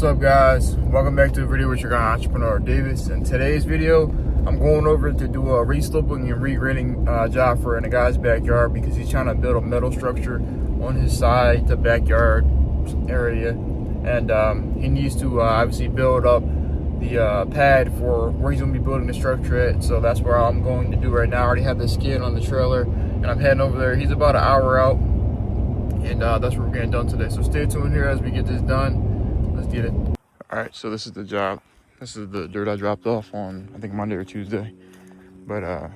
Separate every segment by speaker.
Speaker 1: up, guys? Welcome back to the video with your guy Entrepreneur Davis. In today's video, I'm going over to do a re-sloping and re-grading job for in a guy's backyard because he's trying to build a metal structure on his side, the backyard area, and he needs to obviously build up the pad for where he's going to be building the structure at. So that's where I'm going to do right now. I already have the skid on the trailer, and I'm heading over there. He's about an hour out, and that's what we're getting done today. So stay tuned here as we get this done. Let's get it. All right, so this is the job. This is the dirt I dropped off on, I think, Monday or Tuesday. But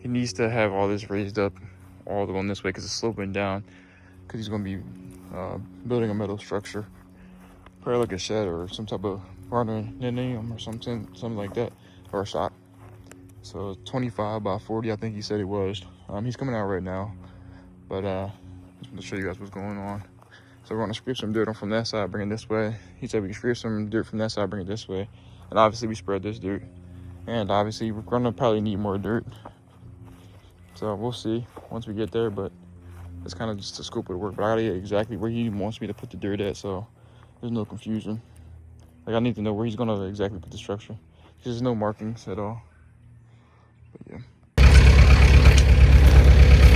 Speaker 1: he needs to have all this raised up all the way this way because it's sloping down, because he's going to be building a metal structure, probably like a shed or some type of barnum or something like that, or a shop. So 25 by 40, I think he said it was. He's coming out right now, but just want to show you guys what's going on. So we're going to scrape some dirt from that side, bring it this way. He said we can scrape some dirt from that side, bring it this way. And obviously we spread this dirt. And obviously we're going to probably need more dirt. So we'll see once we get there, but it's kind of just a scope of the work. But I gotta get exactly where he wants me to put the dirt at, so there's no confusion. Like, I need to know where he's going to exactly put the structure, because there's no markings at all. But yeah.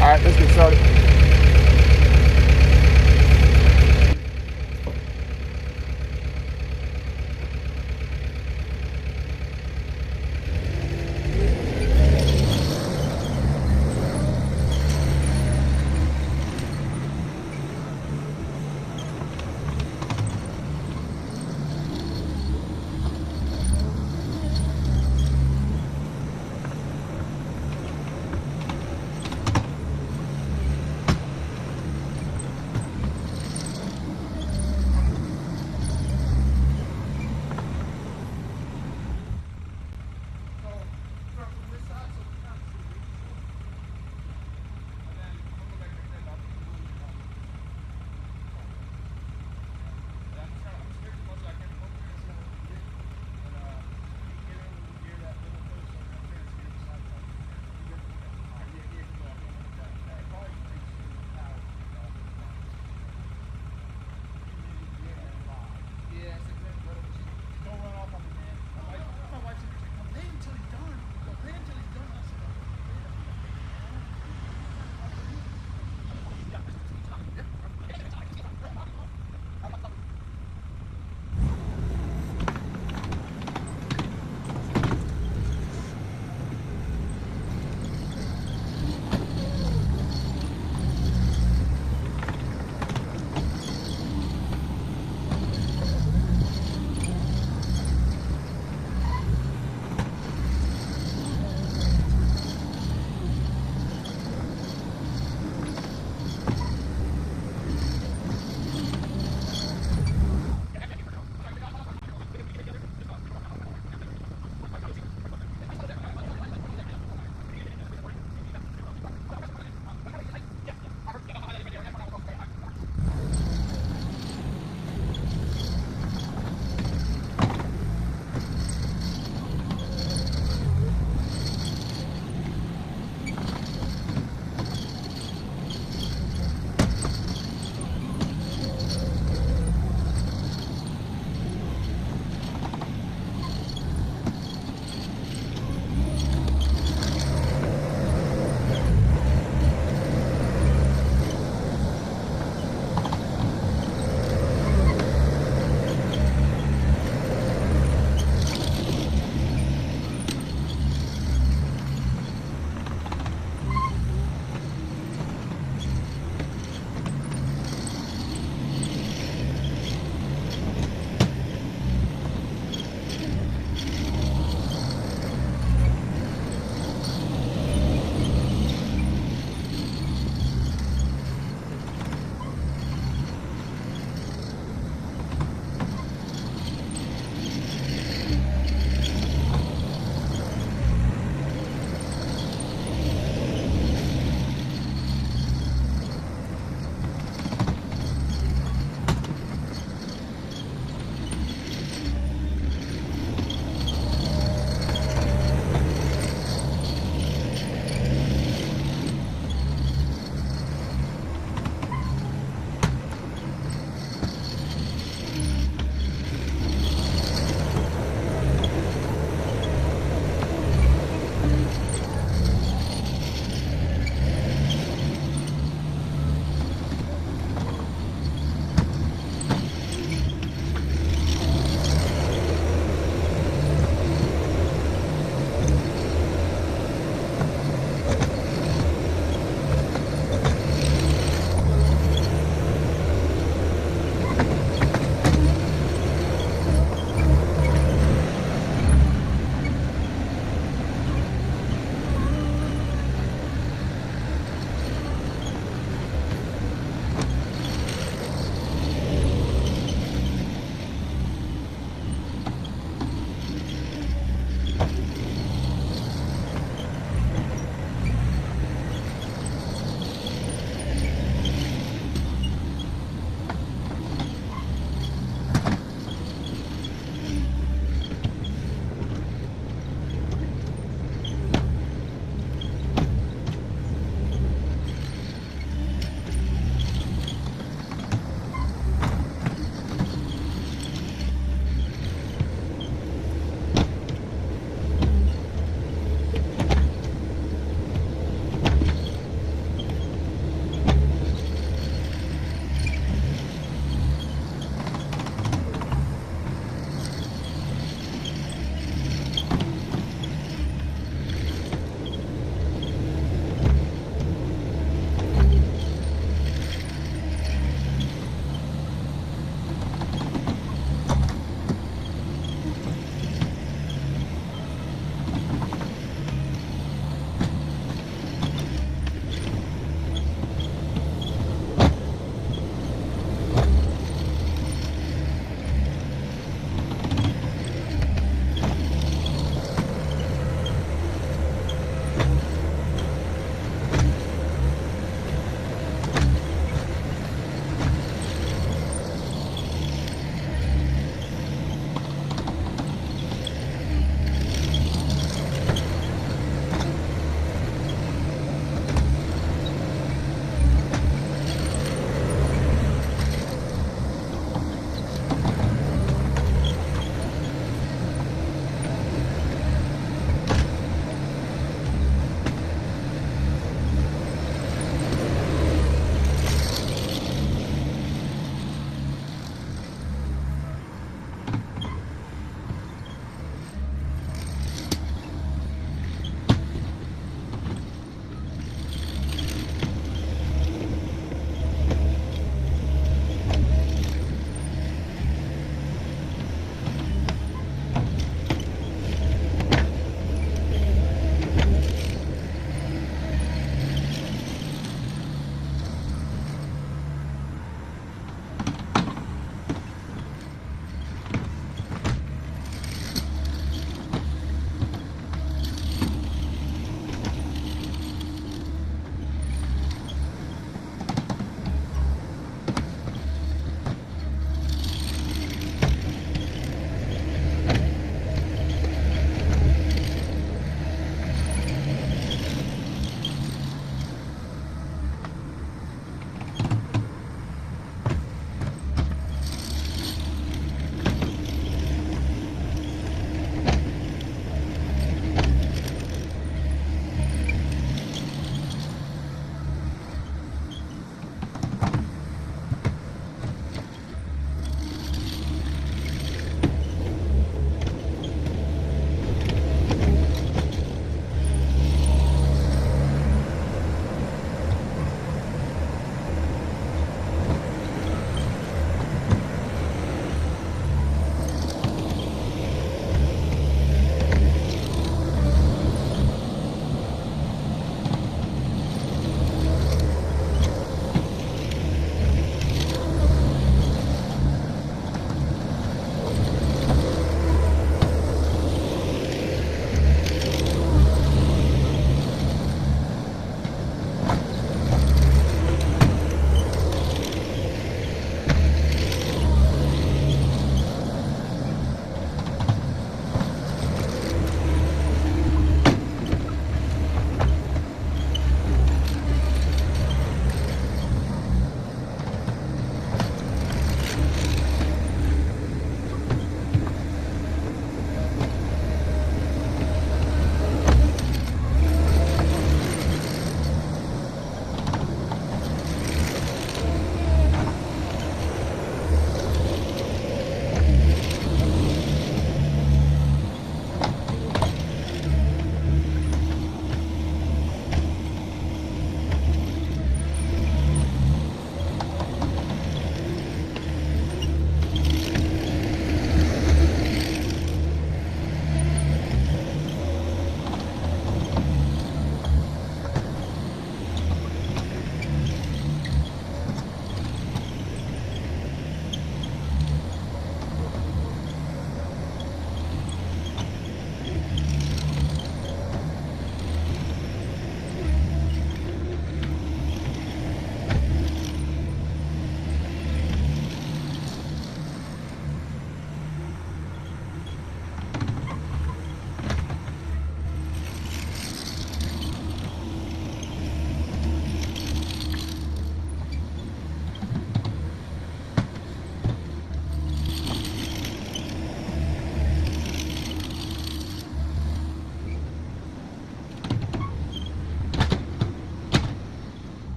Speaker 1: All right, let's get started.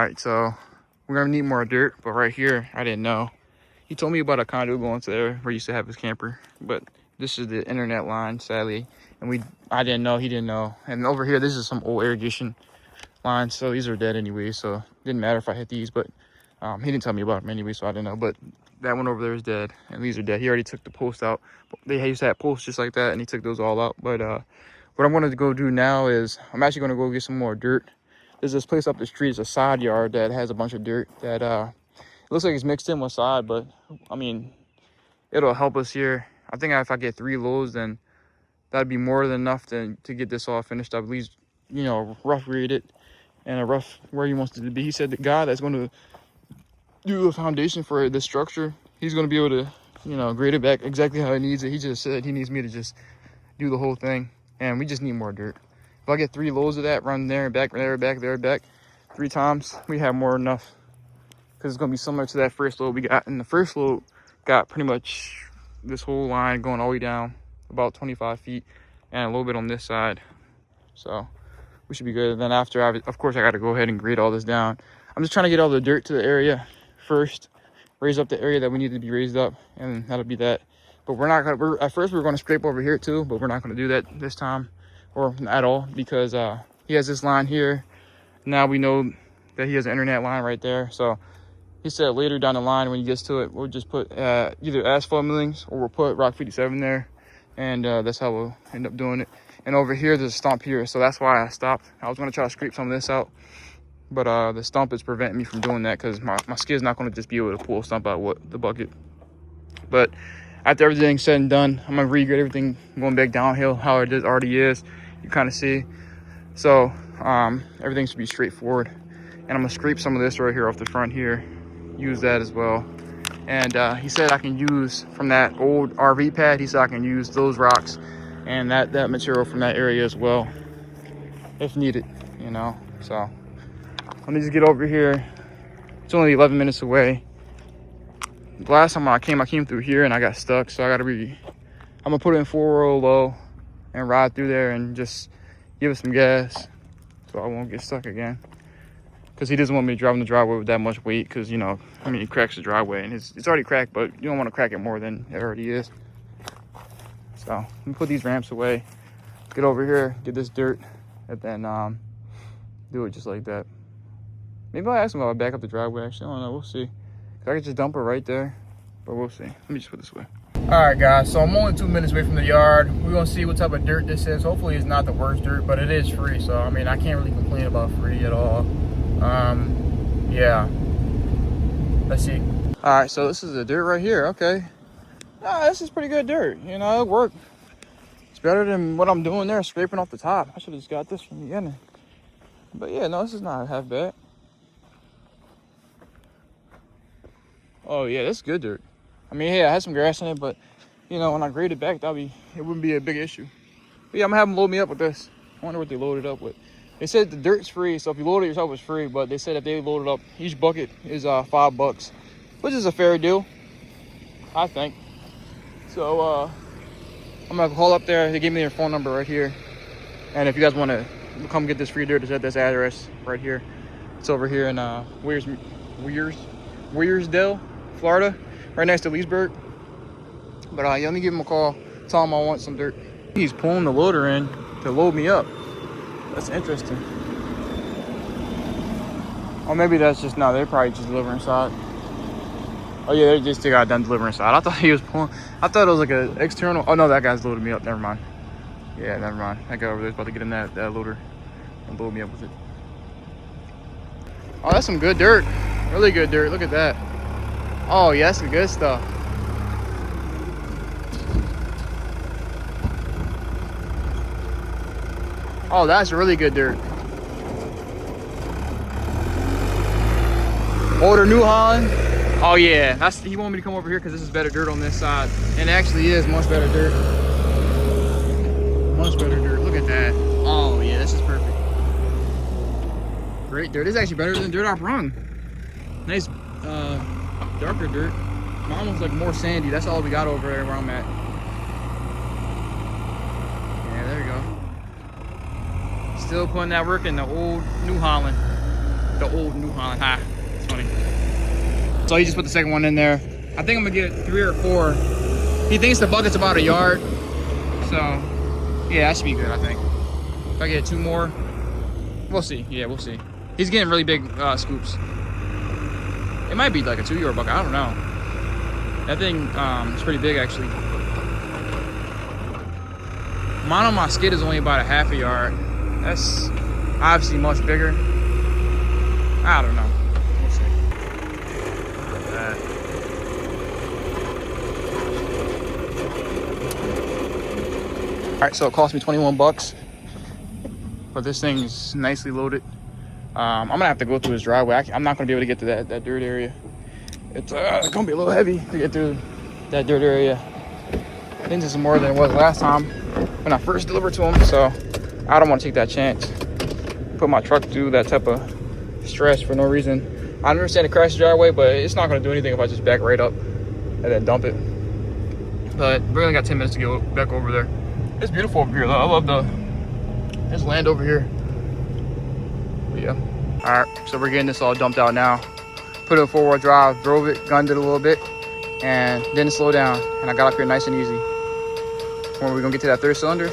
Speaker 1: right, so we're gonna need more dirt, but right here, I didn't know. He told me about a conduit going to there where he used to have his camper, but this is the internet line, sadly, and I didn't know, he didn't know. And over here, this is some old irrigation lines, so these are dead anyway, so it didn't matter if I hit these, but he didn't tell me about them anyway, so I didn't know. But that one over there is dead, and these are dead. He already took the post out. They used to have posts just like that, and he took those all out. But what I'm going to go do now is I'm actually going to go get some more dirt. There's this place up the street. It's a sod yard that has a bunch of dirt that it looks like it's mixed in with sod, but I mean, it'll help us here. I think if I get 3 loads, then that'd be more than enough to get this all finished up. At least, you know, rough read it and a rough where he wants it to be. He said the guy that's going to do the foundation for this structure, he's going to be able to, you know, grade it back exactly how he needs it. He just said he needs me to just do the whole thing, and we just need more dirt. If I get 3 loads of that, run there and back, there, back, there, back 3 times, we have more than enough, because it's going to be similar to that first load we got. And the first load got pretty much this whole line going all the way down about 25 feet and a little bit on this side, so we should be good. And then after, of course, I got to go ahead and grade all this down. I'm just trying to get all the dirt to the area first, raise up the area that we need to be raised up, and that'll be that. But we're not gonna, at first we were going to scrape over here too, but we're not going to do that this time, or at all, because he has this line here. Now we know that he has an internet line right there, so he said later down the line when he gets to it, we'll just put either asphalt millings or we'll put Rock 57 there, and that's how we'll end up doing it. And over here there's a stump here, so that's why I stopped. I was going to try to scrape some of this out, but the stump is preventing me from doing that, because my skid's not going to just be able to pull a stump out with the bucket. But after everything's said and done, I'm going to regrade everything going back downhill how it already is. You kind of see. So everything should be straightforward. And I'm going to scrape some of this right here off the front here. Use that as well. And he said I can use from that old RV pad, he said I can use those rocks and that material from that area as well if needed, you know. So let me just get over here. It's only 11 minutes away. The last time I came through here and I got stuck, so I'm gonna put it in 4-row low and ride through there and just give it some gas so I won't get stuck again, because he doesn't want me to drive in the driveway with that much weight, because, you know, I mean, he cracks the driveway and it's already cracked, but you don't want to crack it more than it already is. So let me put these ramps away, get over here, get this dirt, and then do it just like that. Maybe I'll ask him if I back up the driveway. Actually, I don't know. We'll see. I could just dump it right there, but we'll see. Let me just put this away. All right, guys. So I'm only 2 minutes away from the yard. We're gonna see what type of dirt this is. Hopefully, it's not the worst dirt, but it is free. So I mean, I can't really complain about free at all. Yeah. Let's see. All right. So this is the dirt right here. Okay. This is pretty good dirt. You know, it worked. It's better than what I'm doing there, scraping off the top. I should have just got this from the beginning. But yeah, no, this is not half bad. Oh yeah, that's good dirt. I mean, yeah, I had some grass in it, but you know, when I grade it back, it wouldn't be a big issue. But yeah, I'm gonna have them load me up with this. I wonder what they loaded up with. They said the dirt's free, so if you load it yourself, it's free. But they said if they load it up, each bucket is $5, which is a fair deal, I think. So I'm gonna call up there. They gave me their phone number right here, and if you guys want to come get this free dirt, it's at this address right here. It's over here in Weyersdale, Florida, right next to Leesburg. But yeah, let me give him a call, tell him I want some dirt. He's pulling the loader in to load me up. That's interesting. Or maybe that's just, no, they're probably just delivering side. Oh yeah, they got done delivering side. I thought he was pulling, I thought it was like an external. Oh no, that guy's loaded me up, never mind. Yeah, never mind. That guy over there is about to get in that loader and load me up with it. Oh, that's some good dirt. Really good dirt, look at that. Oh yeah, that's some good stuff. Oh, that's really good dirt. Older New Holland. Oh yeah, he wanted me to come over here because this is better dirt on this side. And it actually is much better dirt. Much better dirt, look at that. Oh yeah, this is perfect. Great dirt, this is actually better than the dirt I brung. Nice darker dirt. Mine was like more sandy, that's all we got over there where I'm at. Yeah, there you go. Still putting that work in the old New Holland. the old New Holland. Ha, it's funny. So he just put the second one in there. I think I'm gonna get 3 or 4. He thinks the bucket's about 1 yard. So yeah, that should be good, I think. If I get 2 more, we'll see. Yeah, we'll see. He's getting really big scoops. It might be like a 2-yard bucket, I don't know. That thing is pretty big actually. Mine on my skid is only about 1/2 yard. That's obviously much bigger. I don't know. We'll see. Alright, so it cost me 21 bucks. But this thing's nicely loaded. I'm gonna have to go through his driveway. I'm not gonna be able to get to that dirt area. It's gonna be a little heavy to get through that dirt area. I think this is more than it was last time when I first delivered to him, so I don't want to take that chance. Put my truck through that type of stress for no reason. I understand it crashed the driveway, but it's not gonna do anything if I just back right up and then dump it. But we only got 10 minutes to go back over there. It's beautiful over here though. I love this land over here. But yeah. All right, so we're getting this all dumped out now. Put it in 4-wheel drive, drove it, gunned it a little bit, and didn't slow down. And I got up here nice and easy. When are we gonna get to that 3rd cylinder?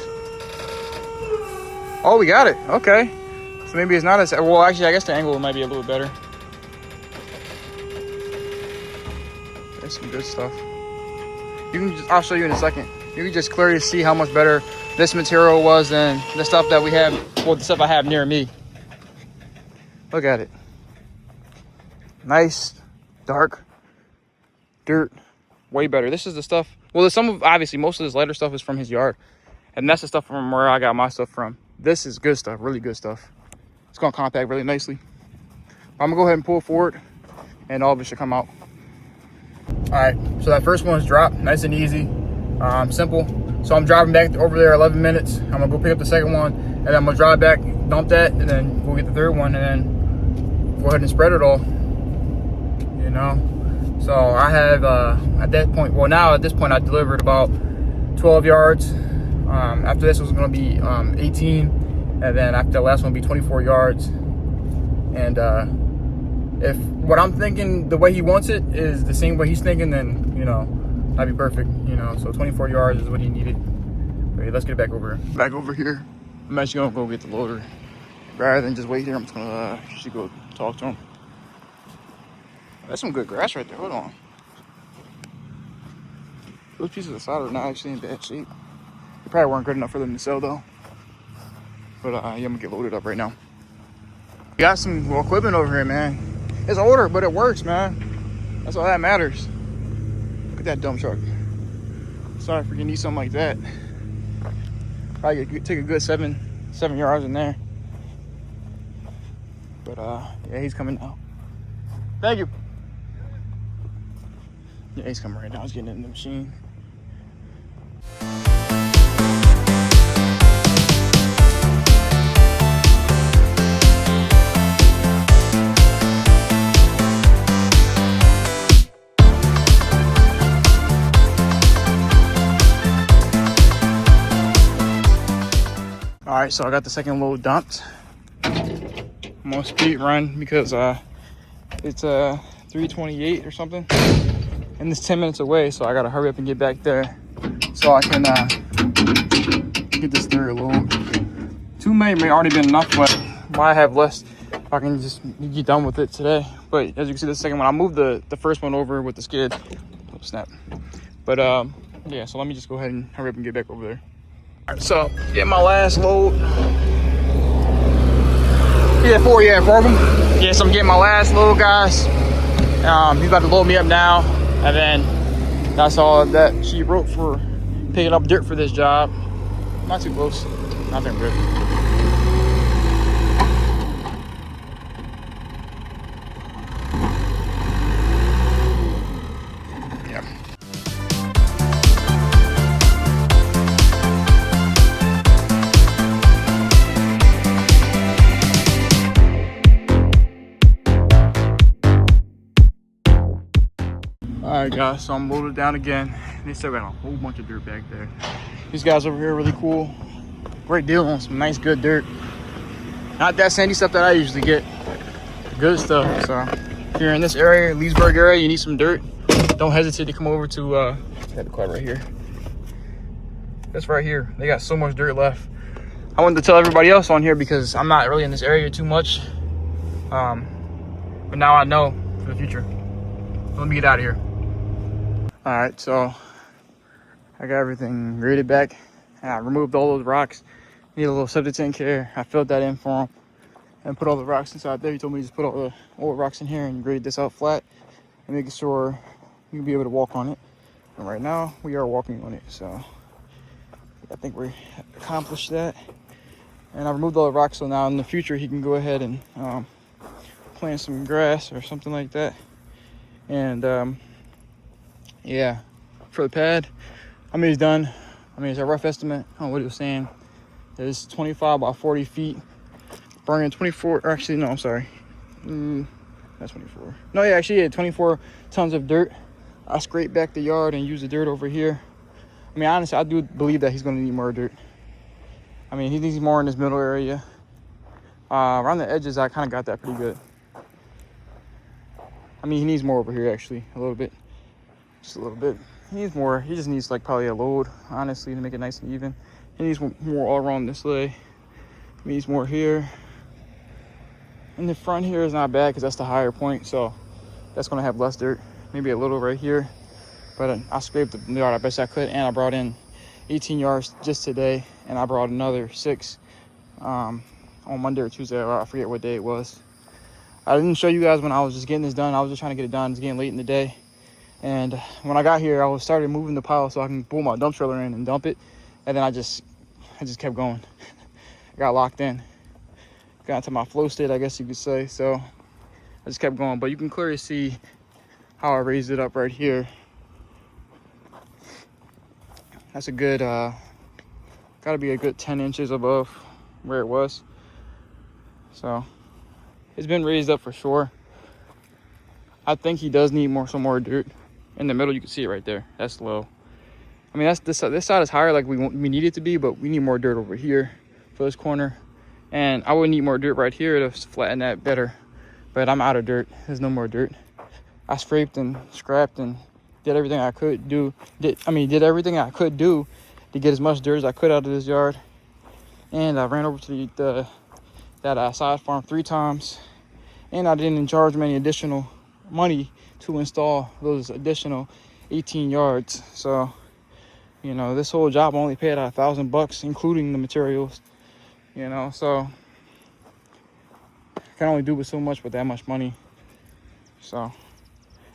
Speaker 1: Oh, we got it. Okay. So maybe it's not as well. Actually, I guess the angle might be a little better. There's some good stuff. I'll show you in a second. You can just clearly see how much better this material was than the stuff that we have, well, the stuff I have near me. Look at it. Nice, dark, dirt, way better. This is the stuff, well, there's obviously most of this lighter stuff is from his yard. And that's the stuff from where I got my stuff from. This is good stuff, really good stuff. It's gonna compact really nicely. I'm gonna go ahead and pull it forward and all of it should come out. All right, so that first one's dropped, nice and easy, simple. So I'm driving back over there 11 minutes. I'm gonna go pick up the second one and then I'm gonna drive back, dump that, and then we'll get the 3rd one and then go ahead and spread it all, you know? So I have, at this point I delivered about 12 yards. After this was gonna be 18, and then after the last one will be 24 yards. And if what I'm thinking, the way he wants it is the same way he's thinking, then, you know, that'd be perfect, you know? So 24 yards is what he needed. Okay, let's get back over here. Back over here. I'm actually gonna go get the loader. Rather than just wait here, I'm just gonna actually go talk to him. That's some good grass right there, hold on. Those pieces of solder are not actually in bad shape. They probably weren't good enough for them to sell though. But yeah, I'm gonna get loaded up right now. We got some equipment over here, man. It's older, but it works, man. That's all that matters. Look at that dump truck. Sorry for you need something like that. Probably take a good seven yards in there. But yeah, he's coming now. Thank you. Yeah, he's coming right now. He's getting in the machine. All right, so I got the second load dumped. I'm on speed run because it's 3:28 or something, and it's 10 minutes away, so I gotta hurry up and get back there so I can get this 3rd load. 2 may already been enough, but why have less if I can just get done with it today. But as you can see, the second one, I moved the first one over with the skid. Oh, snap. But yeah, so let me just go ahead and hurry up and get back over there. All right, so get my last load. Yeah, four of them. Yeah, so I'm getting my last load, guys. He's about to load me up now, and then that's all that she wrote for picking up dirt for this job. Not too close. Nothing good. Alright guys, so I'm loaded down again. They still got a whole bunch of dirt back there. These guys over here are really cool. Great deal on some nice good dirt. Not that sandy stuff that I usually get, Good stuff. So if you're in this area, Leesburg area, you need some dirt, don't hesitate to come over to got the car right here. That's right here. They got so much dirt left. I wanted to tell everybody else on here because I'm not really in this area too much. But now I know for the future. Let me get out of here. All right, so I got everything graded back. And I removed all those rocks. Need a little septic tank here. I filled that in for him and put all the rocks inside there. He told me to just put all the old rocks in here and grade this out flat and making sure you'll be able to walk on it. And right now we are walking on it, so I think we accomplished that. And I removed all the rocks, so now in the future he can go ahead and plant some grass or something like that. And yeah, for the pad, I mean, it's done. I mean, it's a rough estimate on what he was saying. It's 25 by 40 feet, bringing 24, actually, no, I'm sorry. That's 24. No, yeah, actually, 24 tons of dirt. I scraped back the yard and used the dirt over here. I mean, honestly, I do believe that he's going to need more dirt. I mean, he needs more in this middle area. Around the edges, I kind of got that pretty good. I mean, he needs more over here, actually, a little bit. Just a little bit. He needs more. He just needs, like, probably a load, honestly, to make it nice and even. He needs more all around this way. He needs more here. And the front here is not bad because that's the higher point, so that's going to have less dirt. Maybe a little right here. But I scraped the yard as best I could, and I brought in 18 yards just today, and I brought another 6 on Monday or Tuesday. I forget what day it was. I didn't show you guys when I was just getting this done. I was just trying to get it done. It's getting late in the day. And when I got here, I started moving the pile so I can pull my dump trailer in and dump it. And then I just kept going. I got locked in. Got into my flow state, I guess you could say. So I just kept going. But you can clearly see how I raised it up right here. That's a good, gotta be a good 10 inches above where it was. So it's been raised up for sure. I think he does need some more dirt. In the middle, you can see it right there. That's low. I mean, this side is higher like we need it to be, but we need more dirt over here for this corner. And I would need more dirt right here to flatten that better. But I'm out of dirt. There's no more dirt. I scraped and scrapped and did everything I could do. Did everything I could do to get as much dirt as I could out of this yard. And I ran over to that side farm 3 times. And I didn't charge them any additional money to install those additional 18 yards. So, you know, this whole job only paid out $1,000 including the materials, you know. So I can only do with so much with that much money. So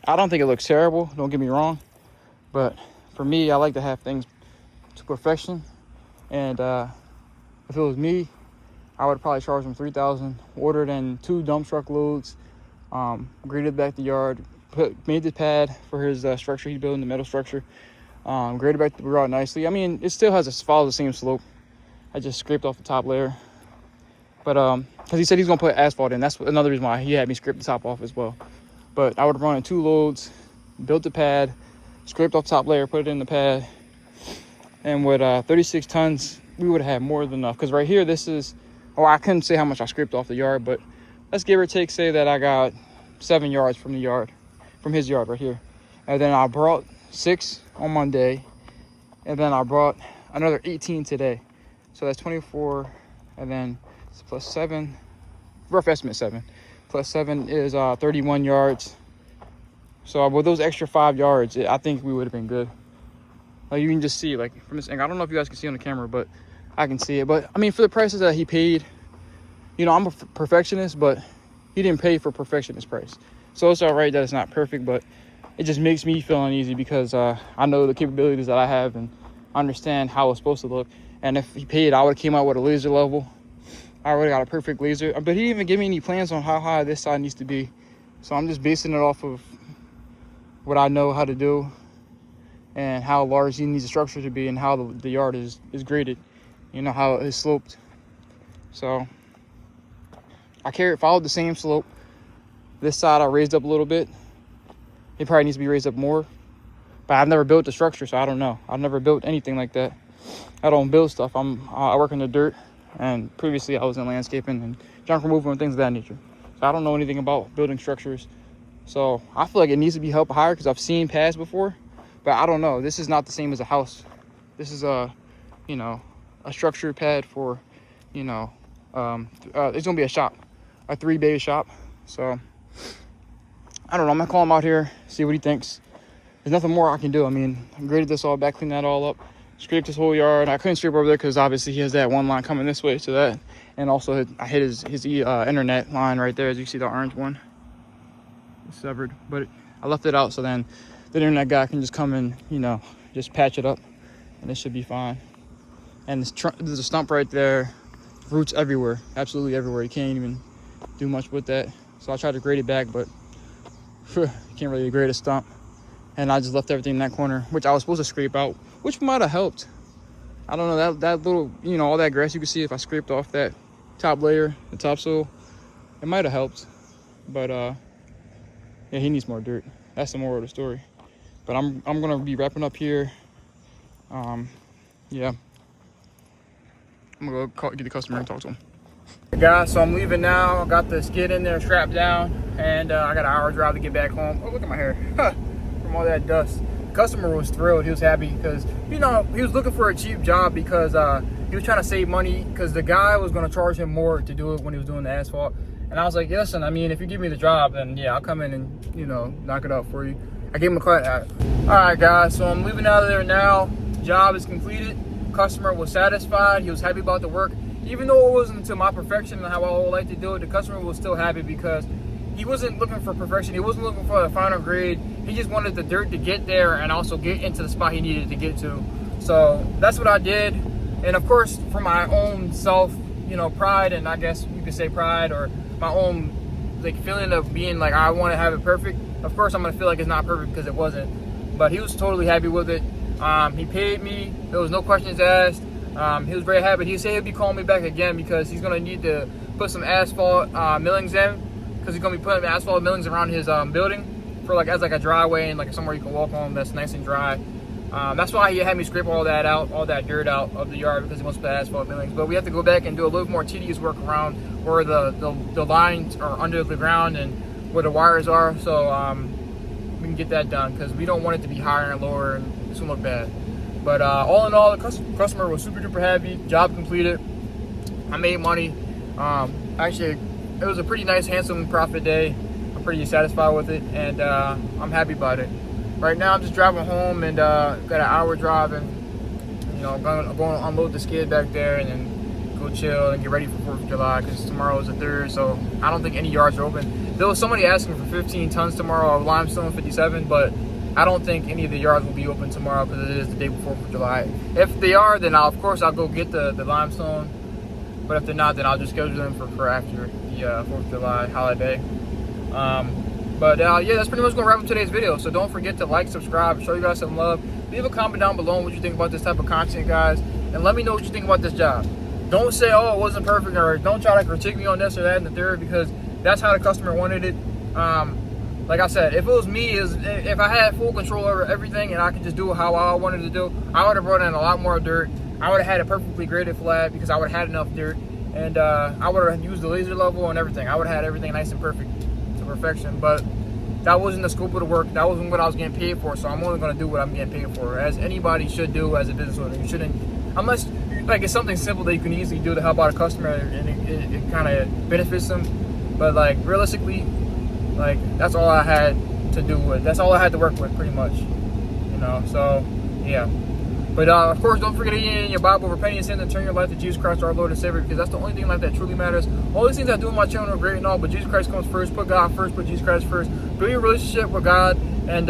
Speaker 1: I don't think it looks terrible, don't get me wrong, but for me, I like to have things to perfection. And if it was me, I would probably charge them $3,000, ordered in 2 dump truck loads, graded back the yard, made the pad for his structure he's building, the metal structure, graded back the yard nicely. I mean, it still follows the same slope. I just scraped off the top layer. But because he said he's gonna put asphalt in, that's another reason why he had me scrape the top off as well. But I would have run in 2 loads, built the pad, scraped off the top layer, put it in the pad, and with 36 tons, we would have had more than enough. Because right here, this is, I couldn't say how much I scraped off the yard, but let's give or take, say that I got 7 yards from his yard right here. And then I brought 6 on Monday, and then I brought another 18 today. So that's 24, and then plus 7, rough estimate 7. Plus 7 is 31 yards. So with those extra 5 yards, I think we would have been good. Like you can just see, like from this angle. I don't know if you guys can see on the camera, but I can see it. But I mean, for the prices that he paid, you know, I'm a perfectionist, but he didn't pay for perfectionist price. So it's all right that it's not perfect, but it just makes me feel uneasy because I know the capabilities that I have and understand how it's supposed to look. And if he paid, I would have came out with a laser level. I already got a perfect laser, but he didn't even give me any plans on how high this side needs to be. So I'm just basing it off of what I know how to do and how large he needs the structure to be and how the yard is graded, you know, how it is sloped. So I followed the same slope. This side I raised up a little bit. It probably needs to be raised up more, but I've never built the structure, so I don't know. I've never built anything like that. I don't build stuff. I work in the dirt, and previously I was in landscaping and junk removal and things of that nature. So I don't know anything about building structures. So I feel like it needs to be held higher because I've seen pads before, but I don't know. This is not the same as a house. This is a, you know, a structure pad for, you know, it's gonna be a shop, a 3-bay shop. So I don't know. I'm gonna call him out here, see what he thinks. There's nothing more I can do. I mean, I graded this all back, cleaned that all up, scraped this whole yard. I couldn't scrape over there because obviously he has that one line coming this way to that, and also I hit his internet line right there, as you see the orange one. It's severed, but I left it out so then the internet guy can just come and, you know, just patch it up, and it should be fine. And there's a stump right there, roots everywhere, absolutely everywhere. You can't even do much with that. So I tried to grade it back, but you can't really grade a stump. And I just left everything in that corner, which I was supposed to scrape out, which might have helped. I don't know, that little, you know, all that grass you can see, if I scraped off that top layer, the topsoil, it might have helped. But yeah, he needs more dirt. That's the moral of the story. But I'm gonna be wrapping up here. Yeah, I'm gonna go get the customer and talk to him. Hey guys, so I'm leaving now. I got the skid in there strapped down, and I got an hour drive to get back home. Oh, look at my hair. From all that dust. The customer was thrilled. He was happy because, you know, he was looking for a cheap job because he was trying to save money because the guy was going to charge him more to do it when he was doing the asphalt. And I was like, listen, I mean, if you give me the job, then yeah, I'll come in and, you know, knock it out for you. I gave him a cut. All right, guys, so I'm leaving out of there now. Job is completed. Customer was satisfied. He was happy about the work. Even though it wasn't to my perfection and how I would like to do it, the customer was still happy because he wasn't looking for perfection. He wasn't looking for the final grade. He just wanted the dirt to get there and also get into the spot he needed to get to. So that's what I did. And of course, for my own self, you know, pride, and I guess you could say pride, or my own like feeling of being like, I want to have it perfect. Of course, I'm going to feel like it's not perfect because it wasn't. But he was totally happy with it. He paid me. There was no questions asked. He was very happy. He said he'd be calling me back again because he's going to need to put some asphalt millings in, because he's going to be putting asphalt millings around his building for like as like a driveway and like somewhere you can walk on that's nice and dry. That's why he had me scrape all that out, all that dirt out of the yard, because he wants to put asphalt millings. But we have to go back and do a little more tedious work around where the lines are under the ground and where the wires are. So we can get that done because we don't want it to be higher and lower and it's going to look bad. But all in all, the customer was super duper happy. Job completed. I made money. Actually, it was a pretty nice, handsome profit day. I'm pretty satisfied with it, and I'm happy about it. Right now, I'm just driving home, and got an hour drive, and you know, I'm going to unload the skid back there, and then go chill and get ready for 4th of July because tomorrow is the 3rd. So I don't think any yards are open. There was somebody asking for 15 tons tomorrow of limestone, 57, but I don't think any of the yards will be open tomorrow because it is the day before 4th of July. If they are, then of course I'll go get the limestone. But if they're not, then I'll just schedule them for after the 4th of July holiday. Yeah, that's pretty much going to wrap up today's video. So don't forget to like, subscribe, show you guys some love. Leave a comment down below on what you think about this type of content, guys. And let me know what you think about this job. Don't say, oh, it wasn't perfect, or don't try to critique me on this or that and the third, because that's how the customer wanted it. Like I said, if it was me, if I had full control over everything and I could just do it how I wanted to do, I would have brought in a lot more dirt. I would have had it perfectly graded flat because I would have had enough dirt, and I would have used the laser level and everything. I would have had everything nice and perfect to perfection, but that wasn't the scope of the work. That wasn't what I was getting paid for, so I'm only going to do what I'm getting paid for, as anybody should do as a business owner. You shouldn't, unless like it's something simple that you can easily do to help out a customer and it kind of benefits them. But like realistically, like that's all I had to do with. That's all I had to work with, pretty much. You know, so yeah. But of course, don't forget to eat in your Bible, repent and sin, and turn your life to Jesus Christ, our Lord and Savior, because that's the only thing in life that truly matters. All these things I do in my channel are great and all, but Jesus Christ comes first. Put God first, put Jesus Christ first. Build your relationship with God, and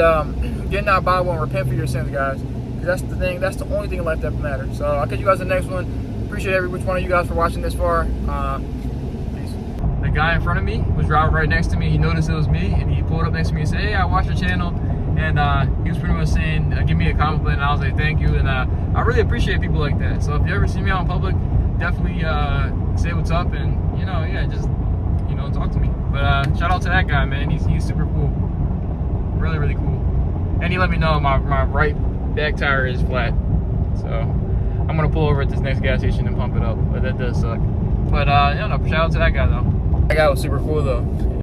Speaker 1: get in that Bible and repent for your sins, guys. Because that's the thing. That's the only thing in life that matters. So I'll catch you guys in the next one. Appreciate every which one of you guys for watching this far. Peace. The guy in front of me was driving right next to me. He noticed it was me, and he pulled up next to me and said, "Hey, I watched your channel." And he was pretty much saying, give me a compliment, and I was like, thank you. And I really appreciate people like that. So if you ever see me out in public, definitely say what's up, and you know, yeah, just talk to me. But shout out to that guy, man. He's super cool, really really cool. And he let me know my right back tire is flat, so I'm gonna pull over at this next gas station and pump it up. But that does suck. But yeah, no, shout out to that guy though. That guy was super cool though.